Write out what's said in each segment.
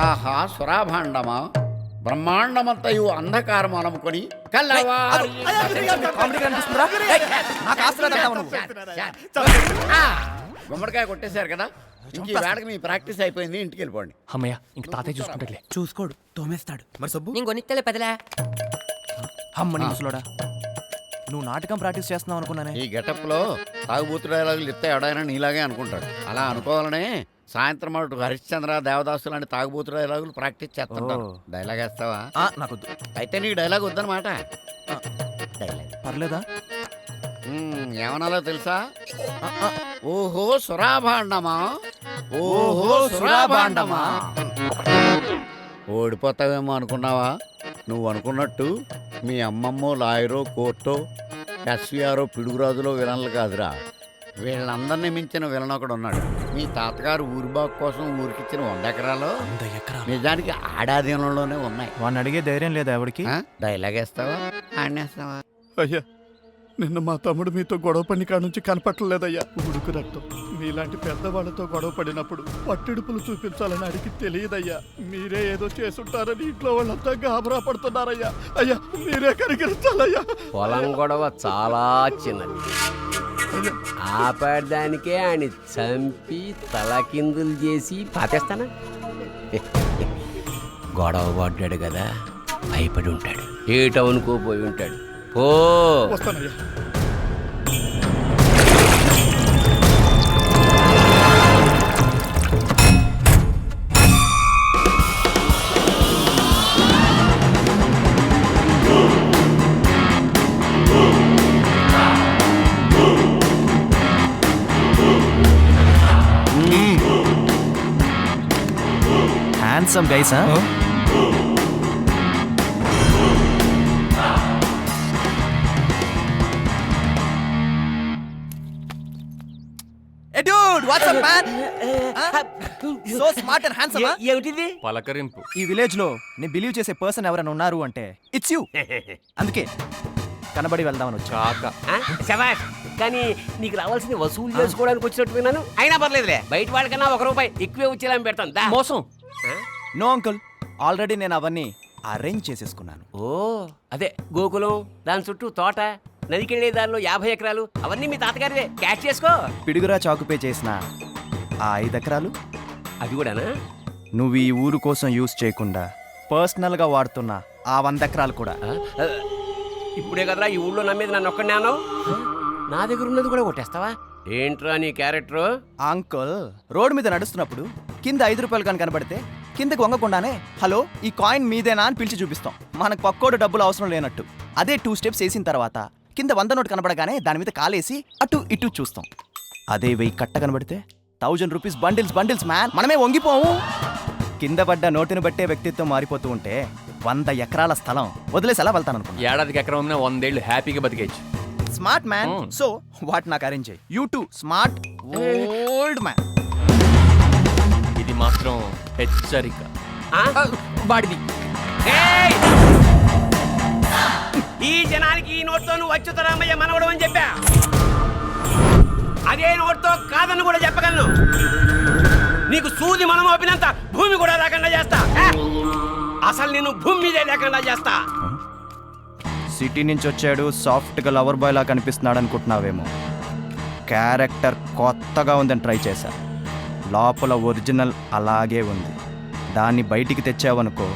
ఆహా సురాభాండమా బ్రహ్మాండమంతయు అంధకారం అనుకొని కల్లవారి గుమ్మడికాయ కొట్టేశారు కదా, ఇంక ఈ వేళకి మీ ప్రాక్టీస్ అయిపోయింది, ఇంటికి వెళ్ళిపోండి. అమ్మయ్య ఇంక తాతయ్య చూసుకుంటాడులే. చూసుకోడు, తోమేస్తాడు. మరి సబ్బు నేను కొనిత్తలే పెదలే. అమ్మని ముసలోడా, నువ్వు నాటకం ప్రాక్టీస్ చేస్తున్నావు అనుకున్నానే. ఈ గెటప్ లో తాగుబూతు డైలాగులు చెప్తే ఎవడైనా నీలాగే అనుకుంటాడు. అలా అనుకోవాలనే సాయంత్రం అటు హరిశ్చంద్ర దేవదాసు లాంటి తాగుబూతు డైలాగులు ప్రాక్టీస్ చేస్తుంటాను. డైలాగ్ వేస్తావా? నాకొద్దు. అయితే నీకు డైలాగ్ వద్దనమాట. డైలాగ్ పర్లేదా? ఏమనాలో తెలుసా? ఓహో సురాభాండమా, ఓహో సురాభాండమా. ఓడిపోతావేమో అనుకున్నావా? నువ్వు అనుకున్నట్టు మీ అమ్మమ్మో లాయరో కోర్టో ఎస్వీఆరో పిడుగురాజులో విలన్లు కాదురా. వీళ్ళందరినీ మించిన విలన్ ఒకడు ఉన్నాడు. మీ తాతగారు ఊరిబాగు కోసం ఊరికిచ్చిన 100 ఎకరాలు నిజానికి ఆడాధీనంలోనే ఉన్నాయి. వాడిని అడిగే ధైర్యం లేదా ఎవరికి? డైలాగ్ వేస్తావా, ఆడేస్తావా? అయ్యా, నిన్న మా తమ్ముడు మీతో గొడవ పడిన కాడ నుంచి కనపట్టలేదయ్యా. ఉడుకు రక్తం. మీలాంటి పెద్దవాళ్ళతో గొడవ పడినప్పుడు పట్టిడుపులు చూపించాలని అడిగి తెలియదయ్యా. మీరే ఏదో చేసుంటారని ఇంట్లో వాళ్ళంతా గాబరా పడుతున్నారయ్యా. అయ్యా మీరే కనికరించాలయ్యా. పొలం గొడవ చాలా చిన్నది, ఆపడడానికే ఆయన చంపి తలకిందులు చేసి పాతేస్తానా? గొడవ పడ్డాడు కదా, భయపడి ఉంటాడు, ఏ టౌన్కో పోయి ఉంటాడు. ఓ వస్తానయ్యా. Handsome guys. Dude, what's up, man? So smart and handsome. ఏమిటిది? పలకరింపు. ఈ విలేజ్ లో నేను బిలీవ్ చేసే పర్సన్ ఎవరైనా ఉన్నారు అంటే ఇట్స్ యూ. అందుకే కనబడి వెళ్దామని వచ్చా. శబాష్. కానీ నీకు రావాల్సింది వసూలు చేసుకోవడానికి వచ్చినట్టు విన్నాను. అయినా పర్లేదులే, బయట వాళ్ళకన్నా ₹1 ఎక్కువే వచ్చేలా పెడతాను. మోసం. నో అంకుల్, ఆల్రెడీ నేను అవన్నీ అరేంజ్ చేసేసుకున్నాను. ఓ అదే గోకులం, దాని చుట్టూ తోట, నదికెళ్లే దానిలో 50 ఎకరాలు, అవన్నీ మీ తాతగారివే. క్యాచ్ చేసుకో. పిడుగురా చాకుపే చేసిన ఆ 5 ఎకరాలు అది కూడానా? నువ్వు ఈ ఊరు కోసం యూజ్ చేయకుండా పర్సనల్ గా వాడుతున్న ఆ 100 ఎకరాలు కూడా. ఇప్పుడే కదరా ఈ ఊళ్ళో నమ్మేది, నన్ను ఒక్కడే అన్నావు. నా దగ్గర ఉన్నది కూడా కొట్టేస్తావా? ఏంట్రా నీ క్యారెక్టర్? అంకుల్, రోడ్డు మీద నడుస్తున్నప్పుడు కింద ₹5 కానీ కనబడితే కిందకి వంగకుండానే హలో ఈ కాయిన్ మీదేనా అని పిలిచి చూపిస్తాం. మనకు పక్కోడు డబ్బులు అవసరం లేనట్టు. అదే 2 స్టెప్స్ వేసిన తర్వాత కింద 100 నోటు కనబడగానే దాని మీద కాలేసి అటు ఇటు చూస్తాం. అదే 1000 కట్ట కనబడితే ₹1000 బండిల్స్ మ్యాన్, మనమే వంగిపోము. కింద పడ్డ నోటుని బట్టే వ్యక్తిత్వం మారిపోతూ ఉంటే 100 ఎకరాల స్థలం వదిలేసి ఎలా వెళ్తాను అనుకున్నా. ఏడాదికి ఎకరం 100 ఏళ్ళు హ్యాపీగా బతికేయచ్చు. Smart man. సో వాట్ నాకు అరేంజ్ చేయి. You too smart old man. ఇది మాత్రం హెచ్చరిక. బాడిది. ఈ జనానికి ఈ నోట్తో నువ్వు అచ్యుతరామయ్య మనవడం అని చెప్పా. అదే నోట్తో కాదని కూడా చెప్పగలను. నీకు సూది మనం ఓపినంత భూమి కూడా లేకుండా చేస్తా. అసలు నేను భూమి మీదే లేకుండా చేస్తా. సిటీ నుంచి వచ్చాడు, సాఫ్ట్ గా లవర్ బాయ్ లా కనిపిస్తున్నాడు అనుకుంటున్నావేమో. క్యారెక్టర్ కొత్తగా ఉందని ట్రై చేశా. లోపల ఒరిజినల్ అలాగే ఉంది. దాన్ని బయటికి తెచ్చావనుకో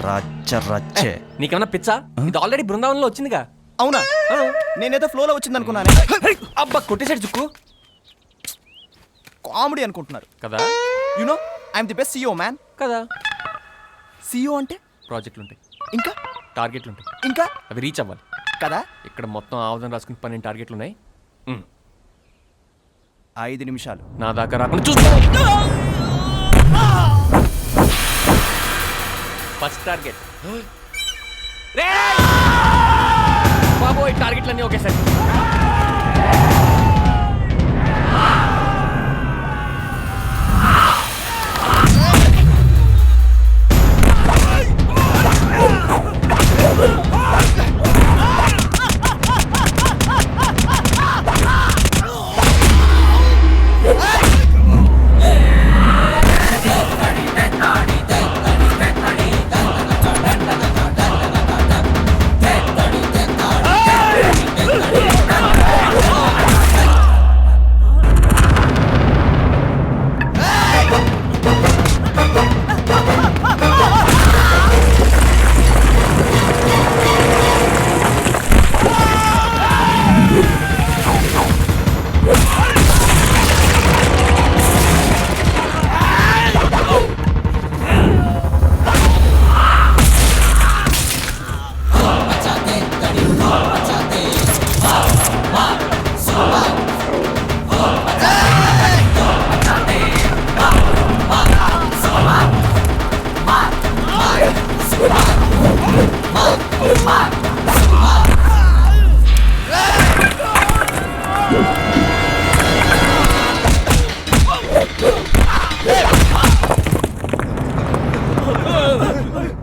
రచ్చే. నీకేమన్నా పిచ్చా? ఇది ఆల్రెడీ బృందావనంలో వచ్చిందిగా. అవునా? నేనేదో ఫ్లోలో వచ్చింది అనుకున్నాను. అబ్బా కొట్టేసాడు చుక్కు. కామెడీ అనుకుంటున్నారు కదా. You know I'm the best CEO man. కదా. CEO అంటే ప్రాజెక్టులు ఉంటాయి, ఇంకా టార్గెట్లు ఉంటాయి, ఇంకా అవి రీచ్ అవ్వాలి కదా. ఇక్కడ మొత్తం ఆవుదం రాసుకుని 12 టార్గెట్లు ఉన్నాయి. 5 నిమిషాలు నా దాకా రాకుండా చూసుకో. First target. బాబోయ్, టార్గెట్లన్నీ ఒకేసారి.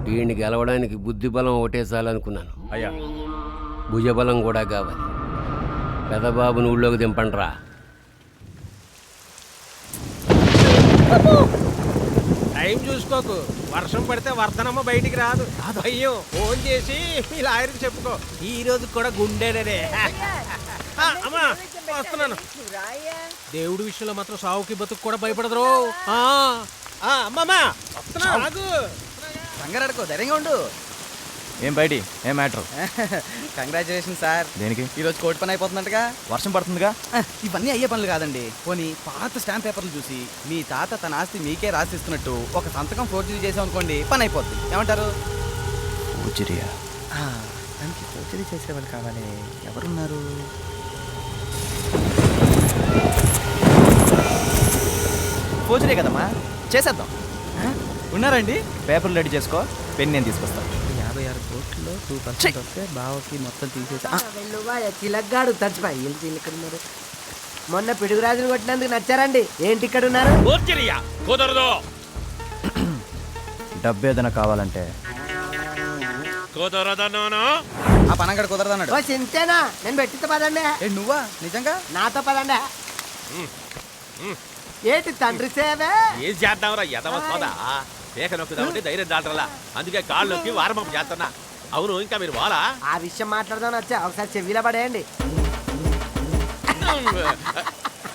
వీడిని గెలవడానికి బుద్ధి బలం ఒకటే చాలనుకున్నాను. అయ్యా భుజబలం కూడా కావాలి. పెదబాబుని ఊళ్ళోకి దింపండ్రా. టైం చూసుకోకు, వర్షం పడితే వర్ధనమ్మ బయటికి రాదు. అయ్యో ఫోన్ చేసి మీ లాయర్కి చెప్పుకో, ఈ రోజు కూడా గుండెనే. అమ్మా వస్తున్నాను. దేవుడి విషయంలో మాత్రం సావుకి బతుకు కూడా భయపడదురు. అమ్మమ్మా వస్తున్నా, ఆగు. కంగారడుకో, ధైర్యంగా ఉండు. ఏం బయటి ఏం మ్యాటర్? Congratulation sir. దేనికి? ఈరోజు కోర్టు పని అయిపోతుందంటగా. వర్షం పడుతుందిగా. ఇవన్నీ అయ్యే పనులు కాదండి. పోనీ పాత స్టాంప్ పేపర్లు చూసి మీ తాత తన ఆస్తి మీకే రాసిస్తున్నట్టు ఒక సంతకం ఫోర్జరీ చేసాం అనుకోండి, పని అయిపోద్ది. ఏమంటారు? పూజరియా? దానికి ఫోర్జరీ చేసేవాళ్ళు కావాలి. ఎవరున్నారు? పూజరే కదమ్మా, చేసేద్దాం. ఉన్నారండి? పేపర్లు రెడీ చేసుకో, పెన్ నేను తీసుకొస్తాను. 56 కోట్లలో 2% వస్తే బావకి మొత్తం తీసేసి వెళ్ళువా చిలగ్గాడు చచ్చిపోయి ఇక్కడ ఉన్నారు. మొన్న పిడుగురాజులు కొట్టినందుకు నచ్చారండి. ఏంటి ఇక్కడ ఉన్నారు? కుదరదు. డబ్బు ఏదైనా కావాలంటే కుదరదన్నాను. ఆ పనంగడ కుదరదన్నాడు. ఓ చింతేనా? నేను పెట్టితే పదండి. ఏ నువ్వా? నిజంగా? నాతో పదండి. ఏంటి తండ్రి సేవే? ఏం చేద్దాంరా ఎదవ సోదా? దేక నొక్కుదామంటే ధైర్యం దాటరలా, అందుకే కాళ్ళొక్కి వారమప్ చేస్తున్నా. అవును, ఇంకా మీరు వాలా? ఆ విషయం మాట్లాడదామని వచ్చా, ఒకసారి చెవిలో పడేయండి.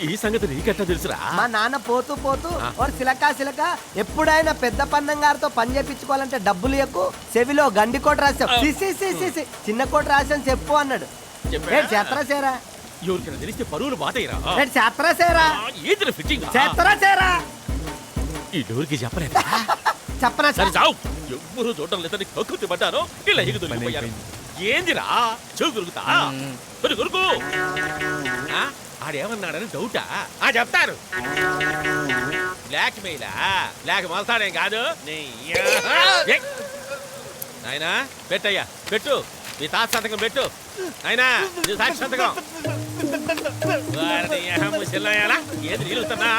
ఈ సంగతి నీకెట్టా తెలుసురా? మా నాన్న పోతూ పోతూ ఓ సిలక ఎప్పుడైనా పెద్ద పన్నం గారితో పని చేపించుకోవాలంటే డబ్బులు ఎక్కువ, చెవిలో గండి కోట రాసావు, చిన్న కోట రాసాను చెప్పు అన్నాడు. ఏంటి చేత్తరా సేరా? ఎవరికైనా తెలిస్తే పరువులు బాతయ్యరా. ఏంటి చేత్తరా సేరా? ఏంటి ఫిట్టింగ్? చేత్తరా సేరా? ఈ డోర్కి చెప్పలేదు. చెప్పనా సరే చావు. ఎవ్వరూ చూడడం లేదని కక్కుర్తి పడ్డాను, ఇలా ఎగుదొరికిపోయాను. ఏందిరా చెవు దొరుకుతా దొరుకు? ఆడేమన్నాడని డౌటా? చెప్తాను. బ్లాక్ మెయిలా? బ్లాక్ మొలతాడేం కాదు. నాయనా పెట్టయ్యా, పెట్టు. నీ తాత సంతకం పెట్టు. అయినా నీ సాక్షి సంతకం. ఏది నిలుస్తున్నా?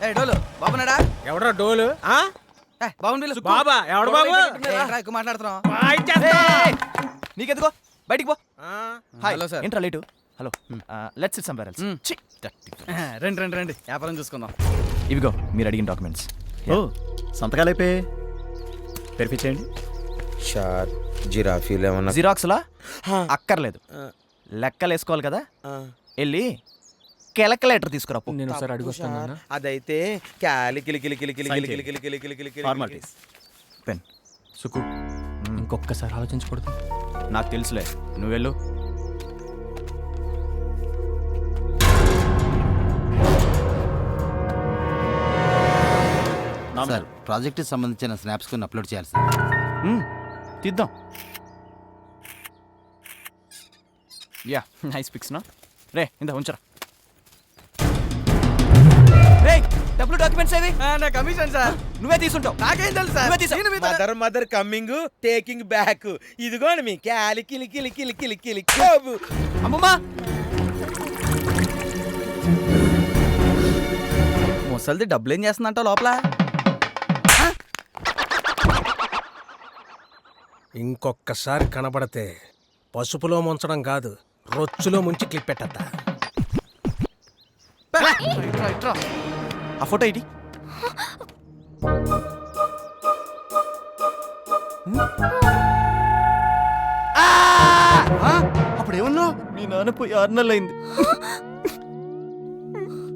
ఏ డోలు బాబునాడా? ఎవడరా డోలు? బాబుని పిలుసు. బాబా ఎవడు బాబు? ఎక్కువ మాట్లాడుతున్నాం. నీకెందుకో, బయటికి పో. హాయ్. Hello sir. ఏంట్రా late? Hello, let's sit somewhere else. రండి వ్యాపారం చూసుకుందాం. ఇవిగో మీరు అడిగిన డాక్యుమెంట్స్. ఓ సంతకాలు అయిపోయి వెరిఫై చేయండి. షార్ జిరాఫీలు ఏమన్నా? జిరాక్స్లా అక్కర్లేదు, లెక్కలు వేసుకోవాలి కదా. వెళ్ళి క్యాలిక్యులేటర్ తీసుకురా పో. నేను ఒకసారి అడిగి వస్తాను నాన్న. అదైతే ఫార్మాలిటీస్. పెన్. సుకు ఇంకొకసారి ఆలోచించకూడదు. నాకు తెలుసులే, నువ్వు వెళ్ళు. సార్, ప్రాజెక్ట్ సంబంధించిన స్నాప్స్ కొన్ని అప్లోడ్ చేయాలి సార్. తీద్దాం. యా నైస్ పిక్స్ నా రే. ఇందా ఉంచరా. రే డబ్బులు డాక్యుమెంట్స్ ఏవి? నా కమిషన్ సార్. నువ్వే తీసుంటావు. నాకేం తెలుసు సార్? నువ్వే తీసావు. Mother coming, taking back. ఇదిగోండి మీ అమ్మమ్మా, ముసలిది డబ్బులు ఏం చేస్తుందంట లోపల? ఇంకొక్కసారి కనబడితే పసుపులో ముంచడం కాదు, రొచ్చులో ముంచి క్లిప్ పెట్టద్దా. ఆ ఫోటో ఇటీ. అప్పుడు ఏమన్నావు? మీ నాన్న పోయి 6 నెలలు అయింది.